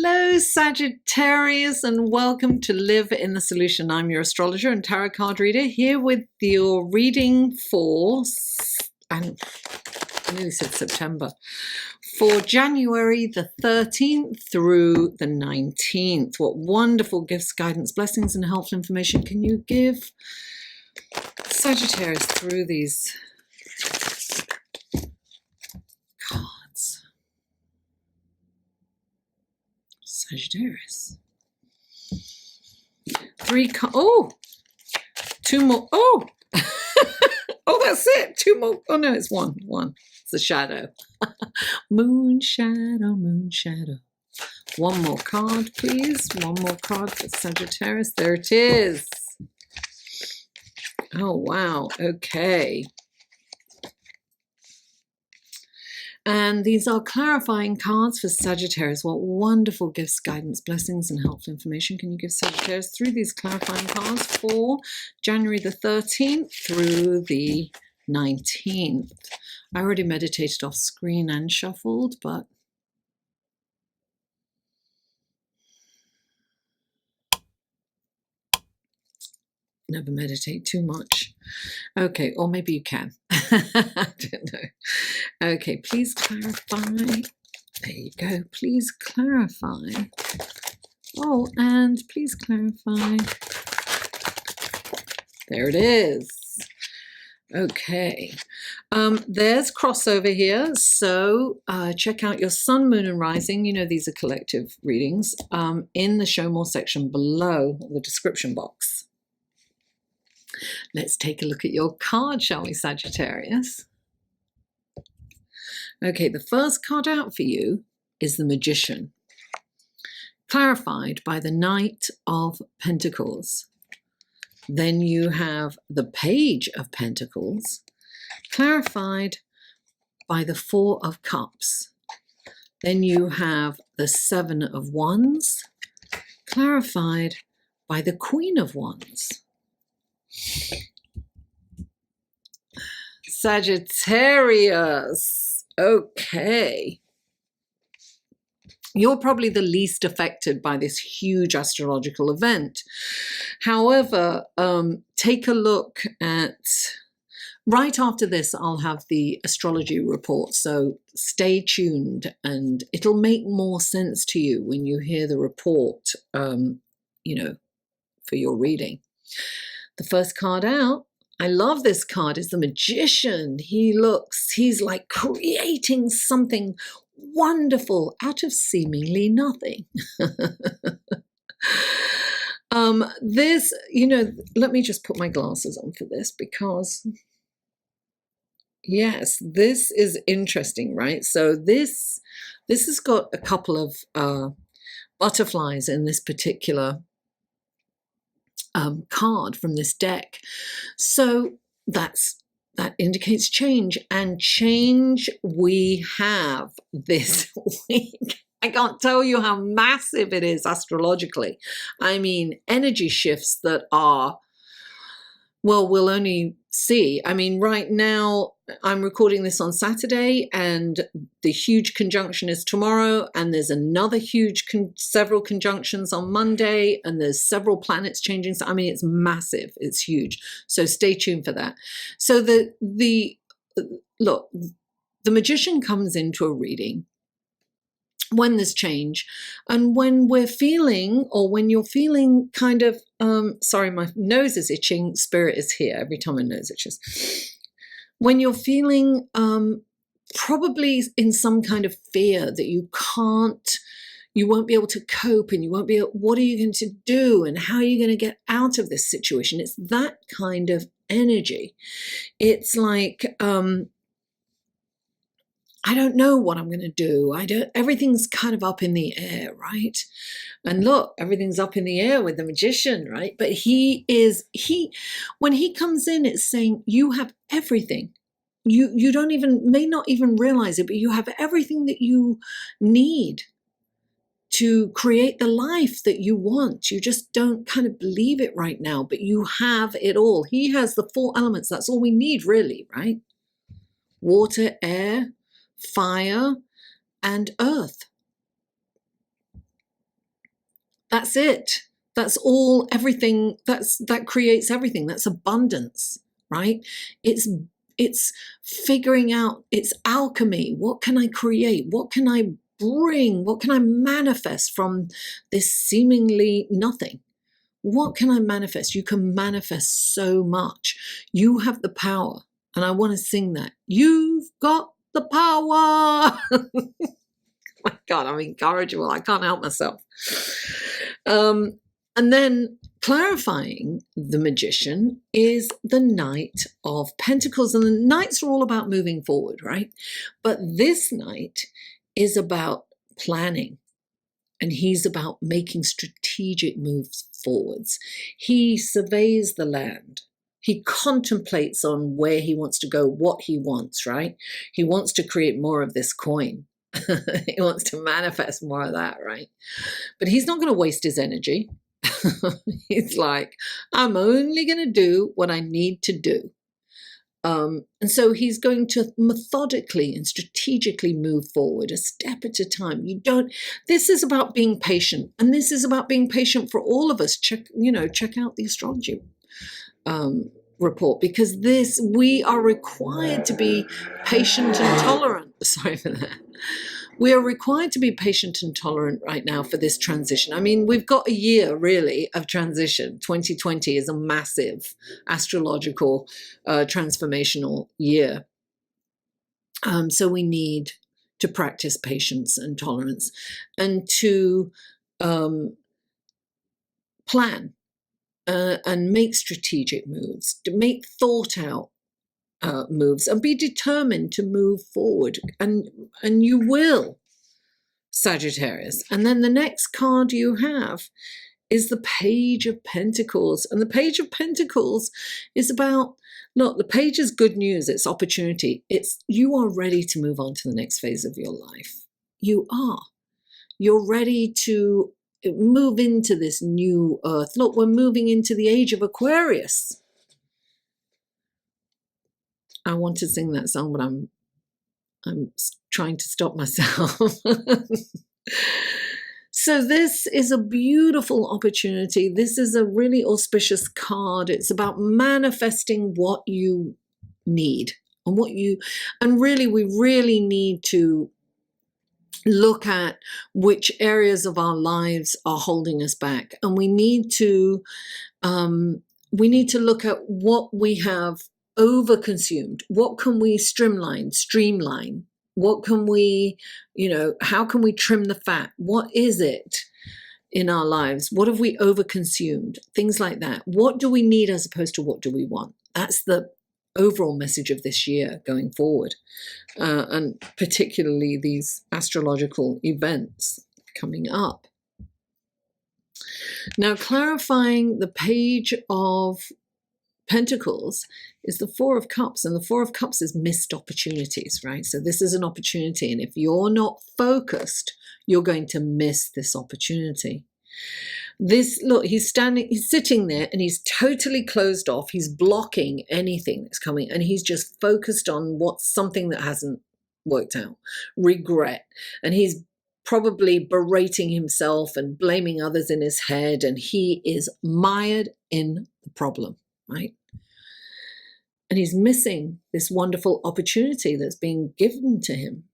Hello, Sagittarius, and welcome to Live in the Solution. I'm your astrologer and tarot card reader here with your reading for, I nearly said September, for January the 13th through the 19th. What wonderful gifts, guidance, blessings, and helpful information can you give Sagittarius through these cards? Sagittarius. Two more. Oh, oh, that's it. Two more. Oh no, it's one. It's a shadow. Moon shadow, moon shadow. One more card, please. One more card for Sagittarius. There it is. Oh wow. Okay. And these are clarifying cards for Sagittarius. What wonderful gifts, guidance, blessings, and helpful information can you give Sagittarius through these clarifying cards for January the 13th through the 19th? I already meditated off screen and shuffled, but never meditate too much. Okay, or maybe you can. I don't know. Okay, please clarify. There you go. Please clarify. Oh, and please clarify. There it is. Okay. There's crossover here. So check out your sun, moon, and rising. You know, these are collective readings in the show more section below the description box. Let's take a look at your card, shall we, Sagittarius? Okay, the first card out for you is the Magician, clarified by the Knight of Pentacles. Then you have the Page of Pentacles, clarified by the Four of Cups. Then you have the Seven of Wands, clarified by the Queen of Wands. Sagittarius. Okay. You're probably the least affected by this huge astrological event. However, take a look at, right after this, I'll have the astrology report. So stay tuned and it'll make more sense to you when you hear the report, you know, for your reading. The first card out, I love this card, is the Magician. He's like creating something wonderful out of seemingly nothing. This, you know, let me just put my glasses on for this because, yes, this is interesting, right? So this has got a couple of butterflies in this particular card from this deck. So that indicates change, and change we have this week. I can't tell you how massive it is astrologically. I mean, energy shifts that are, well, we'll only see. I mean, right now I'm recording this on Saturday and the huge conjunction is tomorrow, and there's another huge several conjunctions on Monday, and there's several planets changing. So I mean, it's massive, it's huge. So stay tuned for that. So look, the Magician comes into a reading when there's change, and when we're feeling, or when you're feeling kind of, sorry, my nose is itching, spirit is here every time my nose itches. When you're feeling probably in some kind of fear that you won't be able to cope, and you won't be able, what are you going to do, and how are you going to get out of this situation? It's that kind of energy. It's like, I don't know what I'm going to do. Everything's kind of up in the air, right? And look, everything's up in the air with the Magician, right? But when he comes in, it's saying you have everything. You may not even realize it, but you have everything that you need to create the life that you want. You just don't kind of believe it right now, but you have it all. He has the four elements. That's all we need, really, right? Water, air, fire, and earth. That's it. That's all, everything. That creates everything. That's abundance, right? It's figuring out, it's alchemy. What can I create? What can I bring? What can I manifest from this seemingly nothing? What can I manifest? You can manifest so much. You have the power. And I want to sing that. You've got the power. My God, I'm incorrigible. I can't help myself. And then clarifying the Magician is the Knight of Pentacles. And the Knights are all about moving forward, right? But this Knight is about planning. And he's about making strategic moves forwards. He surveys the land. He contemplates on where he wants to go, what he wants, right? He wants to create more of this coin. He wants to manifest more of that, right? But he's not going to waste his energy. He's like, I'm only going to do what I need to do. And so he's going to methodically and strategically move forward a step at a time. This is about being patient, and this is about being patient for all of us. Check out the astrology report, because we are required to be patient and tolerant. Sorry for that. We are required to be patient and tolerant right now for this transition. I mean, we've got a year really of transition. 2020 is a massive astrological transformational year. So we need to practice patience and tolerance, and to plan and make strategic moves, to make thought out moves, and be determined to move forward. And you will, Sagittarius. And then the next card you have is the Page of Pentacles. And the Page of Pentacles is about, look, the page is good news. It's opportunity. You are ready to move on to the next phase of your life. You are. You're ready to move into this new earth. Look, we're moving into the age of Aquarius. I want to sing that song, but I'm trying to stop myself. So this is a beautiful opportunity. This is a really auspicious card. It's about manifesting what you need and really, we really need to look at which areas of our lives are holding us back. And we need to look at what we have overconsumed. What can we streamline? What can we, how can we trim the fat? What is it in our lives? What have we overconsumed? Things like that. What do we need as opposed to what do we want? That's the overall message of this year going forward. And particularly these astrological events coming up. Now, clarifying the Page of Pentacles is the Four of Cups, and the Four of Cups is missed opportunities, right? So this is an opportunity, and if you're not focused, you're going to miss this opportunity. Look, he's sitting there, and he's totally closed off. He's blocking anything that's coming, and he's just focused on what's something that hasn't worked out, regret, and he's probably berating himself and blaming others in his head, and he is mired in the problem, right? And he's missing this wonderful opportunity that's being given to him.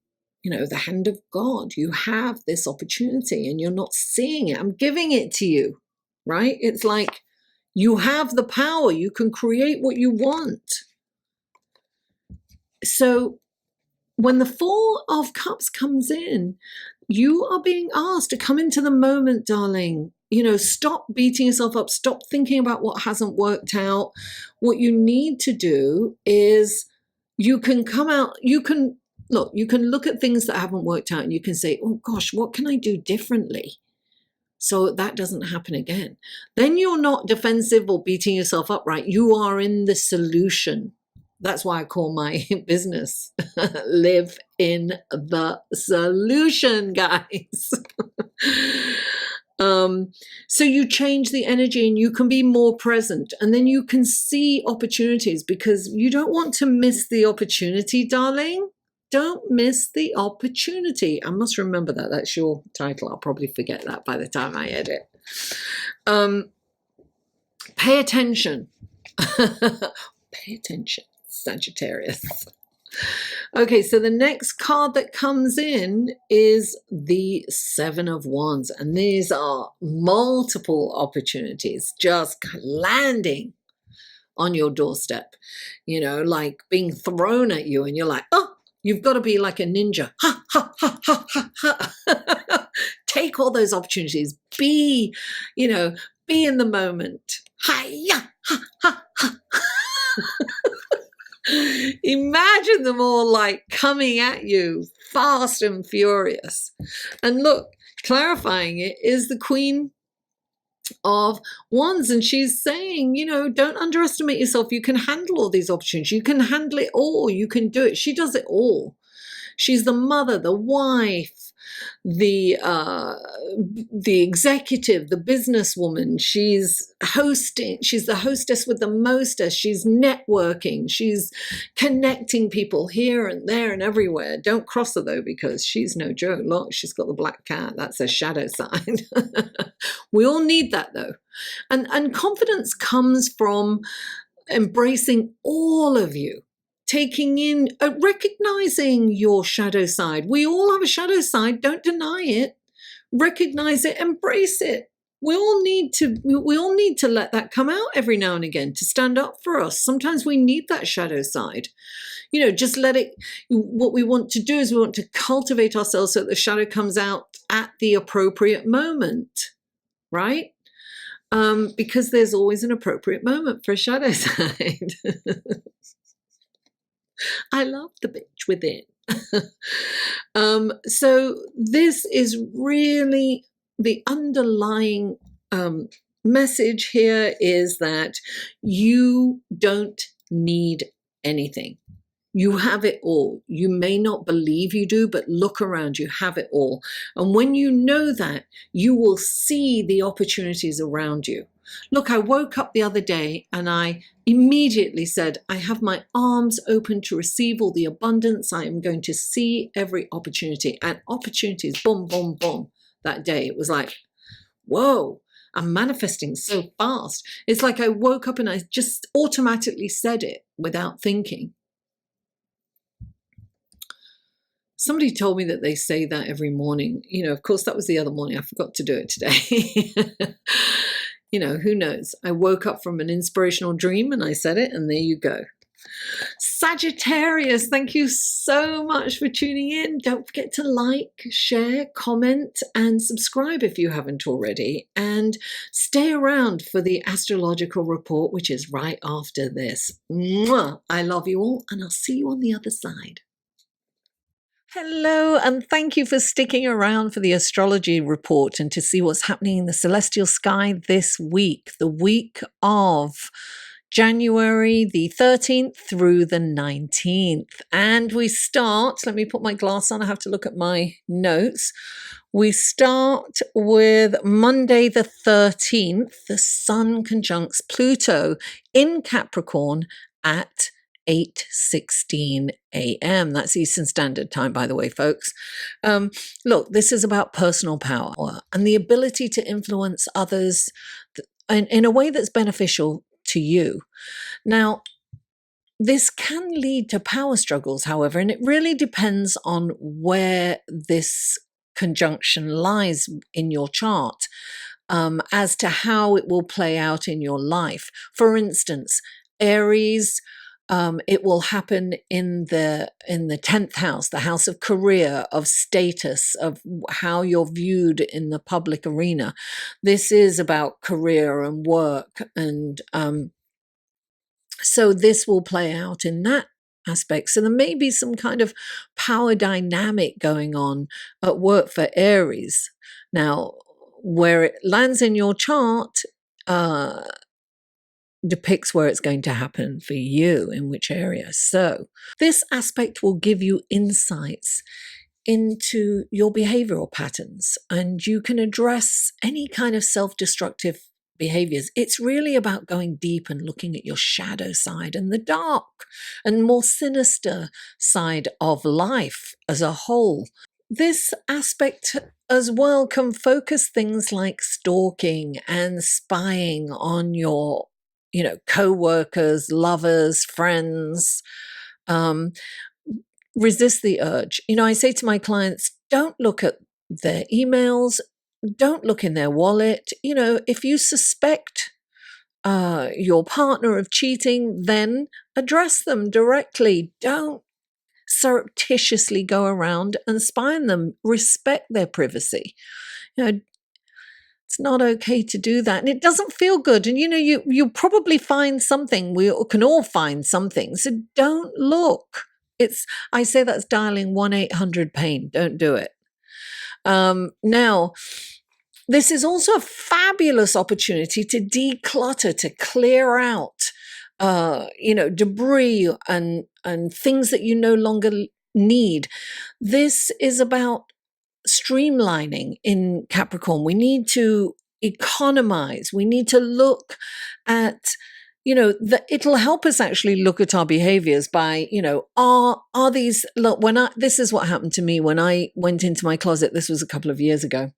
The hand of God. You have this opportunity and you're not seeing it. I'm giving it to you, right? It's like you have the power. You can create what you want. So when the Four of Cups comes in, you are being asked to come into the moment, darling. Stop beating yourself up. Stop thinking about what hasn't worked out. What you need to do is you can look at things that haven't worked out and you can say, oh gosh, what can I do differently so that doesn't happen again? Then you're not defensive or beating yourself up, right? You are in the solution. That's why I call my business Live in the Solution, guys. So you change the energy and you can be more present, and then you can see opportunities, because you don't want to miss the opportunity, darling. Don't miss the opportunity. I must remember that. That's your title. I'll probably forget that by the time I edit. Pay attention. Pay attention, Sagittarius. Okay, so the next card that comes in is the Seven of Wands, and these are multiple opportunities just landing on your doorstep, you know, like being thrown at you, and you're like, oh, you've got to be like a ninja. Ha, ha, ha, ha, ha, ha. Take all those opportunities. Be, you know, be in the moment. Hi-ya, ha, ha, ha. Imagine them all like coming at you fast and furious. And look, clarifying it is the Queen of Wands, and she's saying, you know, don't underestimate yourself. You can handle all these opportunities. You can handle it all. You can do it. She does it all. She's the mother, the wife, the executive, the businesswoman. She's hosting. She's the hostess with the mostest. She's networking. She's connecting people here and there and everywhere. Don't cross her though, because she's no joke. Look, she's got the black cat. That's her shadow side. We all need that though, and confidence comes from embracing all of you. Taking in, recognizing your shadow side. We all have a shadow side. Don't deny it. Recognize it. Embrace it. We all need to let that come out every now and again to stand up for us. Sometimes we need that shadow side. You know, just let it. What we want to do is we want to cultivate ourselves so that the shadow comes out at the appropriate moment, right? Because there's always an appropriate moment for a shadow side. I love the bitch within. So this is really the underlying message here is that you don't need anything. You have it all. You may not believe you do, but look around, you have it all. And when you know that, you will see the opportunities around you. Look, I woke up the other day and I immediately said, I have my arms open to receive all the abundance. I am going to see every opportunity, and opportunities, boom, boom, boom. That day, it was like, whoa, I'm manifesting so fast. It's like I woke up and I just automatically said it without thinking. Somebody told me that they say that every morning. You know, of course, that was the other morning. I forgot to do it today. You know, who knows? I woke up from an inspirational dream and I said it, and there you go. Sagittarius, thank you so much for tuning in. Don't forget to like, share, comment, and subscribe if you haven't already. And stay around for the astrological report, which is right after this. Mwah! I love you all, and I'll see you on the other side. Hello, and thank you for sticking around for the astrology report and to see what's happening in the celestial sky this week, the week of January the 13th through the 19th. And we start, let me put my glass on, I have to look at my notes. We start with Monday the 13th, the Sun conjuncts Pluto in Capricorn at 8:16 a.m. That's Eastern Standard Time, by the way, folks. Look, this is about personal power and the ability to influence others in a way that's beneficial to you. Now, this can lead to power struggles, however, and it really depends on where this conjunction lies in your chart. As to how it will play out in your life. For instance, Aries, it will happen in the 10th house, the house of career, of status, of how you're viewed in the public arena. This is about career and work, and so this will play out in that aspect. So there may be some kind of power dynamic going on at work for Aries. Now, where it lands in your chart depicts where it's going to happen for you, in which area. So this aspect will give you insights into your behavioral patterns, and you can address any kind of self-destructive behaviors. It's really about going deep and looking at your shadow side and the dark and more sinister side of life as a whole. This aspect as well can focus things like stalking and spying on your, co-workers, lovers, friends. Resist the urge. I say to my clients, don't look at their emails, don't look in their wallet. If you suspect your partner of cheating, then address them directly. Don't surreptitiously go around and spy on them. Respect their privacy. It's not okay to do that, and it doesn't feel good. And you'll probably find something. We can all find something. So don't look. I say that's dialing 1-800-PAIN. Don't do it. Now, this is also a fabulous opportunity to declutter, to clear out, debris and things that you no longer need. This is about streamlining in Capricorn. We need to economize. We need to look at, it'll help us actually look at our behaviors by, are these, look, this is what happened to me when I went into my closet. This was a couple of years ago.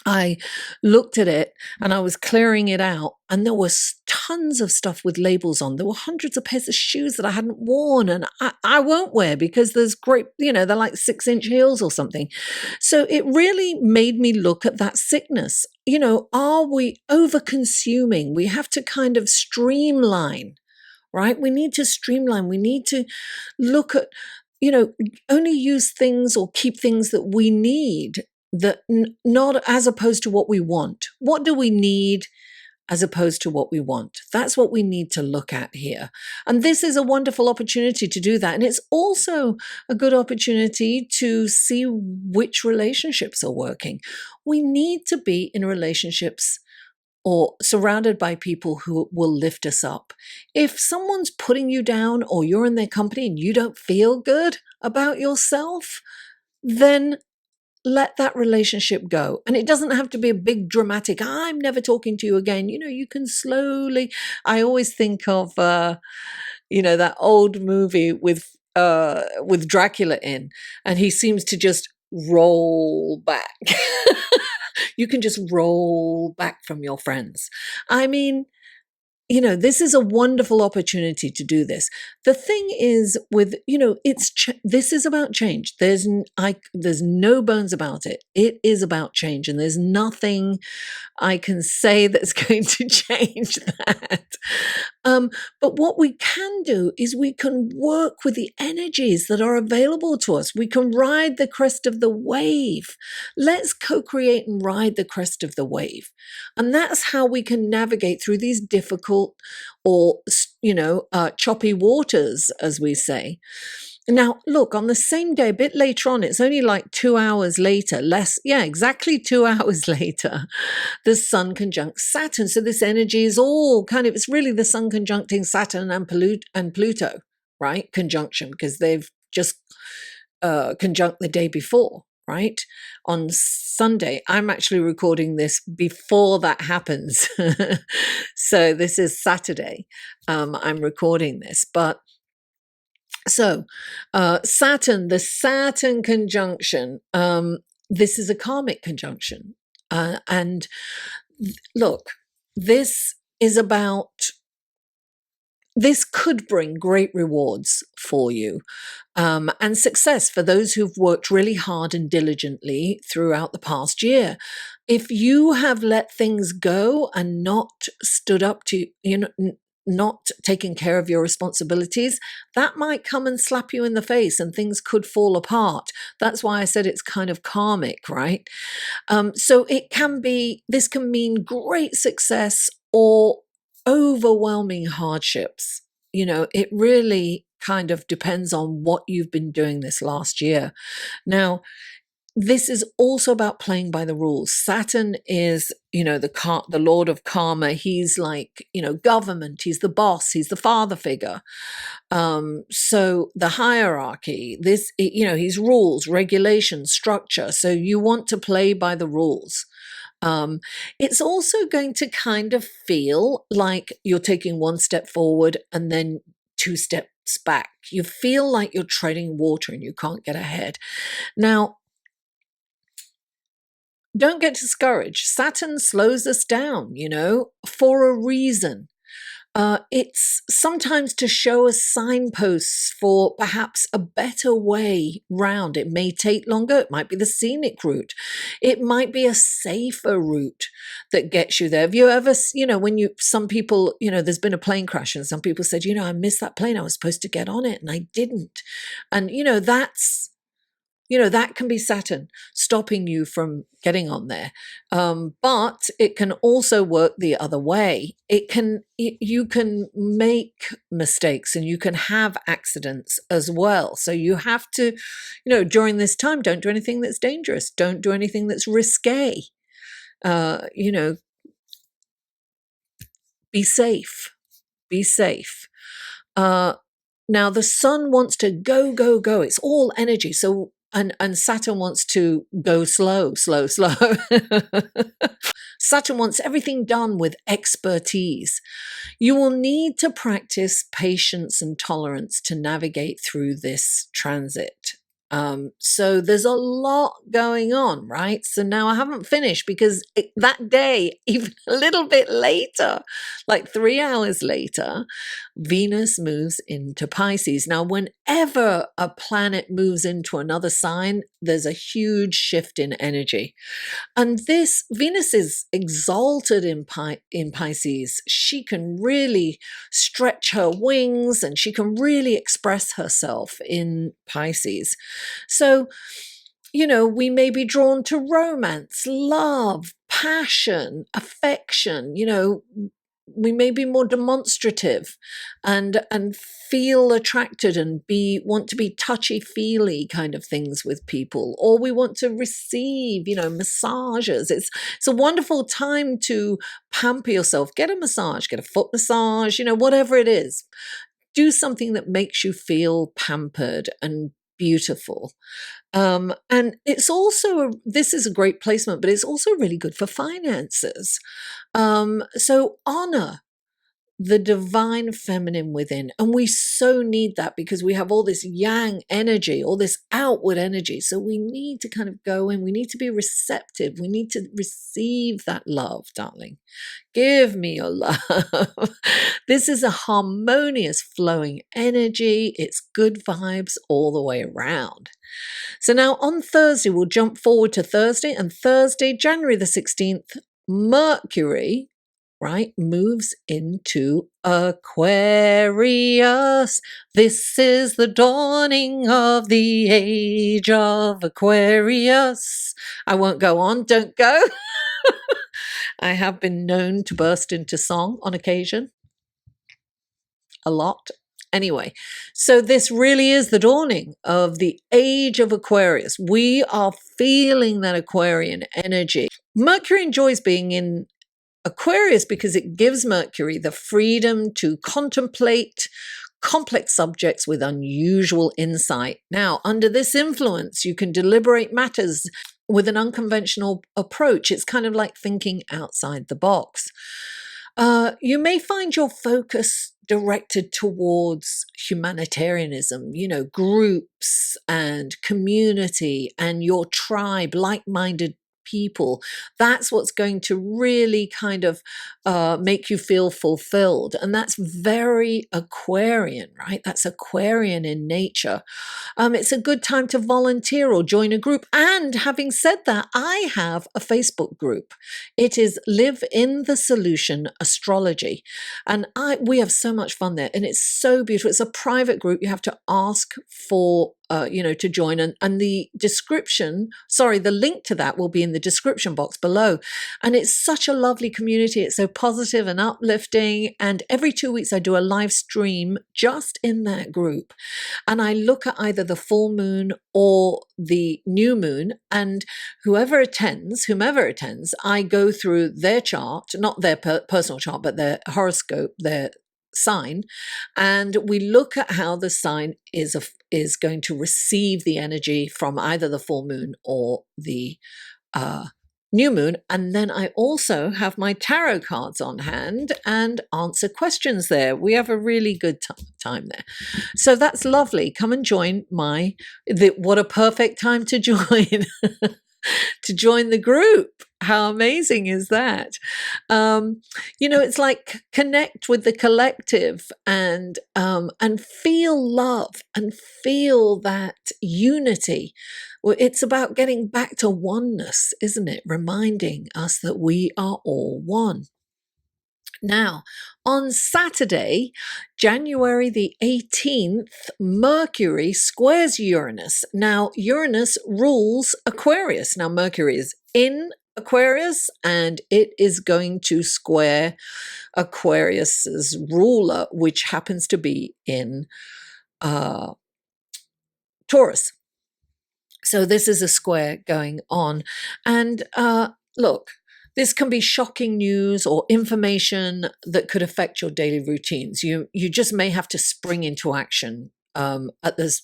I looked at it and I was clearing it out, and there was tons of stuff with labels on. There were hundreds of pairs of shoes that I hadn't worn and I won't wear because there's great, they're like 6-inch heels or something. So it really made me look at that sickness. Are we over consuming? We have to kind of streamline, right? We need to streamline. We need to look at, only use things or keep things that we need, that not as opposed to what we want. What do we need as opposed to what we want? That's what we need to look at here. And this is a wonderful opportunity to do that. And it's also a good opportunity to see which relationships are working. We need to be in relationships or surrounded by people who will lift us up. If someone's putting you down or you're in their company and you don't feel good about yourself, then let that relationship go. And it doesn't have to be a big dramatic, I'm never talking to you again. You can slowly, I always think of, that old movie with Dracula in, and he seems to just roll back. You can just roll back from your friends. I mean, this is a wonderful opportunity to do this. The thing is with, this is about change. There's no bones about it. It is about change, and there's nothing I can say that's going to change that. But what we can do is we can work with the energies that are available to us. We can ride the crest of the wave. Let's co-create and ride the crest of the wave. And that's how we can navigate through these difficult or, choppy waters, as we say. Now, look, on the same day, a bit later on, it's only like 2 hours later, exactly 2 hours later, the Sun conjunct Saturn. So this energy is all it's really the Sun conjuncting Saturn and Pluto, right? Conjunction, because they've just conjunct the day before, right? On Sunday. I'm actually recording this before that happens. So this is Saturday. I'm recording this, but so Saturn, the Saturn conjunction, this is a karmic conjunction. And look, this could bring great rewards for you, and success for those who've worked really hard and diligently throughout the past year. If you have let things go and not stood up to, not taking care of your responsibilities, that might come and slap you in the face and things could fall apart. That's why I said it's kind of karmic, right? So this can mean great success or overwhelming hardships. It really kind of depends on what you've been doing this last year. Now, this is also about playing by the rules. Saturn is, the Lord of Karma. He's like, government. He's the boss. He's the father figure. So the hierarchy, he's rules, regulations, structure. So you want to play by the rules. It's also going to kind of feel like you're taking one step forward and then 2 steps back. You feel like you're treading water and you can't get ahead. Now, don't get discouraged. Saturn slows us down, for a reason. It's sometimes to show us signposts for perhaps a better way round. It may take longer. It might be the scenic route. It might be a safer route that gets you there. Have you ever, some people, there's been a plane crash and some people said, I missed that plane. I was supposed to get on it and I didn't. And, that can be Saturn stopping you from getting on there. But it can also work the other way. You can make mistakes and you can have accidents as well. So you have to, during this time, don't do anything that's dangerous. Don't do anything that's risque. Be safe. Be safe. Now the sun wants to go, go, go. It's all energy. So and Saturn wants to go slow. Saturn wants everything done with expertise. You will need to practice patience and tolerance to navigate through this transit. So there's a lot going on, right? So now I haven't finished because that day, even a little bit later, like 3 hours later, Venus moves into Pisces. Now, whenever a planet moves into another sign, there's a huge shift in energy. And Venus is exalted in Pisces. She can really stretch her wings and she can really express herself in Pisces. So, we may be drawn to romance, love, passion, affection, we may be more demonstrative and feel attracted and want to be touchy-feely kind of things with people, or we want to receive, massages. It's a wonderful time to pamper yourself. Get a massage, get a foot massage, whatever it is. Do something that makes you feel pampered and beautiful. And it's also, this is a great placement, but it's also really good for finances. So honor the divine feminine within. And we so need that because we have all this yang energy, all this outward energy. So we need to kind of go in, we need to be receptive. We need to receive that love, darling. Give me your love. This is a harmonious flowing energy. It's good vibes all the way around. So now on Thursday, we'll jump forward to Thursday, and Thursday, January the 16th, Mercury, right, moves into Aquarius. This is the dawning of the age of Aquarius. I won't go on, don't go. I have been known to burst into song on occasion. A lot. Anyway, so this really is the dawning of the age of Aquarius. We are feeling that Aquarian energy. Mercury enjoys being in Aquarius because it gives Mercury the freedom to contemplate complex subjects with unusual insight. Now, under this influence, you can deliberate matters with an unconventional approach. It's kind of like thinking outside the box. You may find your focus directed towards humanitarianism, groups and community and your tribe, like-minded people. That's what's going to really kind of make you feel fulfilled. And that's very Aquarian, right? That's Aquarian in nature. It's a good time to volunteer or join a group. And having said that, I have a Facebook group. It is Live in the Solution Astrology. And we have so much fun there. And it's so beautiful. It's a private group. You have to ask for to join, and the link to that will be in the description box below. And it's such a lovely community. It's so positive and uplifting. And every 2 weeks I do a live stream just in that group. And I look at either the full moon or the new moon, and whomever attends, I go through their chart, not their personal chart, but their horoscope, their sign, and we look at how the sign is going to receive the energy from either the full moon or the new moon. And then I also have my tarot cards on hand and answer questions there. We have a really good time there. So that's lovely. Come and join what a perfect time to join. to join the group. How amazing is that? It's like connect with the collective and feel love and feel that unity. Well, it's about getting back to oneness, isn't it? Reminding us that we are all one. Now, on Saturday, January the 18th, Mercury squares Uranus. Now, Uranus rules Aquarius. Now, Mercury is in Aquarius and it is going to square Aquarius's ruler, which happens to be in Taurus. So this is a square going on. And look, this can be shocking news or information that could affect your daily routines. You just may have to spring into action at this,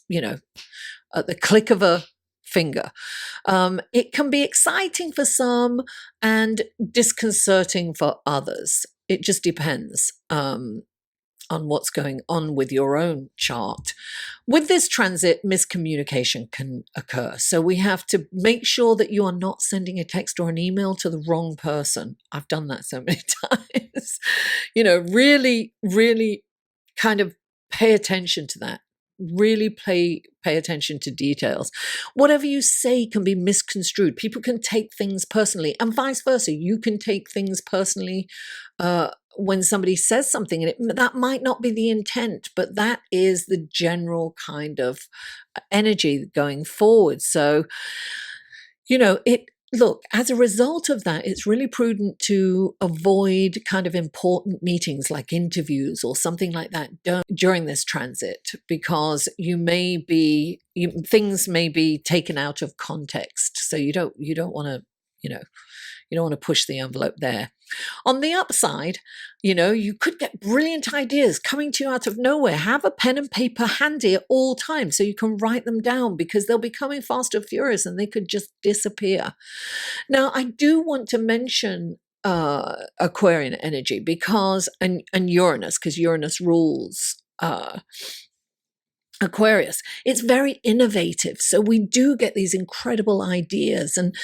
at the click of a finger. It can be exciting for some and disconcerting for others. It just depends on what's going on with your own chart. With this transit, miscommunication can occur. So we have to make sure that you are not sending a text or an email to the wrong person. I've done that so many times. Really, really kind of pay attention to that. Really pay attention to details. Whatever you say can be misconstrued. People can take things personally, and vice versa. You can take things personally when somebody says something, and that might not be the intent, but that is the general kind of energy going forward. So, look, as a result of that, it's really prudent to avoid kind of important meetings like interviews or something like that during this transit, because things may be taken out of context. So you don't want to, you don't want to push the envelope there. On the upside, you could get brilliant ideas coming to you out of nowhere. Have a pen and paper handy at all times so you can write them down, because they'll be coming fast and furious and they could just disappear. Now, I do want to mention Aquarian energy because, and Uranus, because Uranus rules Aquarius. It's very innovative. So we do get these incredible ideas, and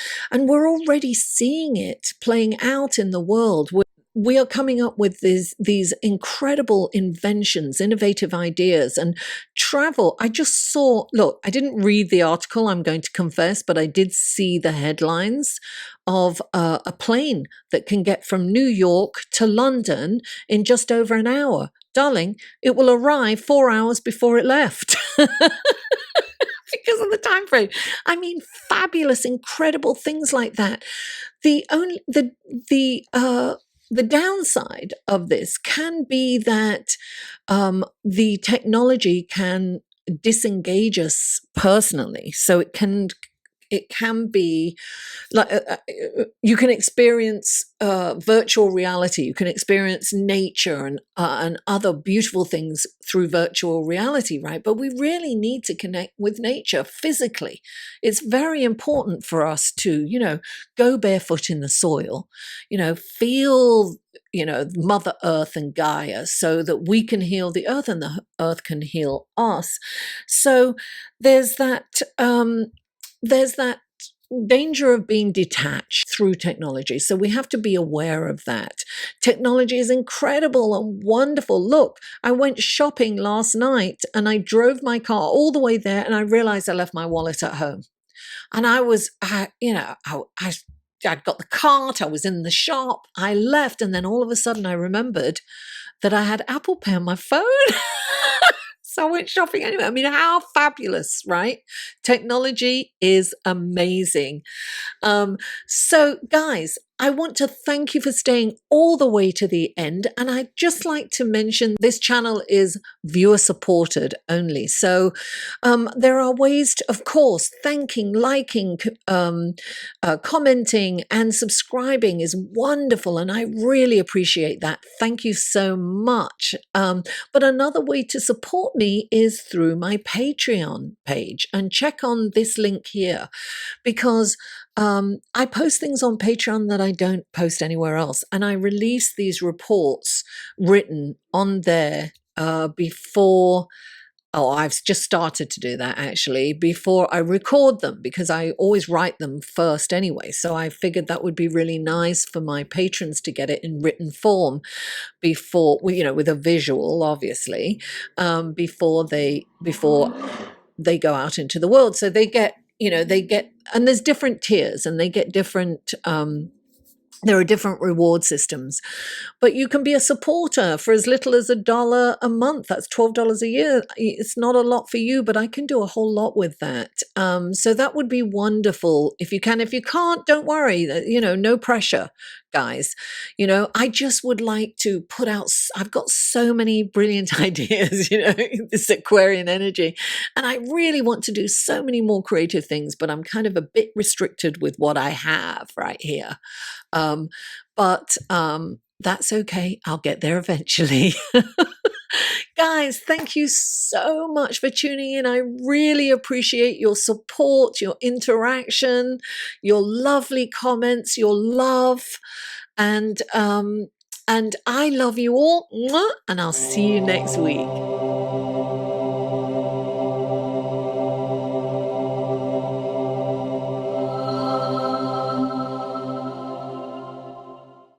we're already seeing it playing out in the world. We are coming up with these incredible inventions, innovative ideas, and travel. I just saw, look, I didn't read the article, I'm going to confess, but I did see the headlines of a plane that can get from New York to London in just over an hour. Darling, it will arrive 4 hours before it left. Because of the time frame. I mean, fabulous, incredible things like that. The downside of this can be that the technology can disengage us personally. So it can be like you can experience virtual reality. You can experience nature and other beautiful things through virtual reality, right? But we really need to connect with nature physically. It's very important for us to, go barefoot in the soil, feel, Mother Earth and Gaia, so that we can heal the earth and the earth can heal us. So there's that danger of being detached through technology. So we have to be aware of that. Technology is incredible and wonderful. Look, I went shopping last night and I drove my car all the way there and I realized I left my wallet at home. And I was, I'd got the cart, I was in the shop, I left, and then all of a sudden I remembered that I had Apple Pay on my phone. So I went shopping anyway. I mean, how fabulous, right? Technology is amazing. So guys, I want to thank you for staying all the way to the end. And I'd just like to mention this channel is viewer supported only. So there are ways to, of course, thanking, liking, commenting and subscribing is wonderful. And I really appreciate that. Thank you so much. But another way to support me is through my Patreon page, and check on this link here, because I post things on Patreon that I don't post anywhere else. And I release these reports written on there before Oh, I've just started to do that actually before I record them, because I always write them first anyway. So I figured that would be really nice for my patrons to get it in written form before, with a visual, obviously, before they go out into the world. So they get, and there's different tiers, and they get different. There are different reward systems, but you can be a supporter for as little as $1 a month. That's $12 a year. It's not a lot for you, but I can do a whole lot with that. So that would be wonderful if you can. If you can't, don't worry. No pressure, guys. I just would like to put out. I've got so many brilliant ideas. This Aquarian energy, and I really want to do so many more creative things, but I'm kind of a bit restricted with what I have right here. But that's okay. I'll get there eventually. Guys, thank you so much for tuning in. I really appreciate your support, your interaction, your lovely comments, your love, and I love you all. And I'll see you next week.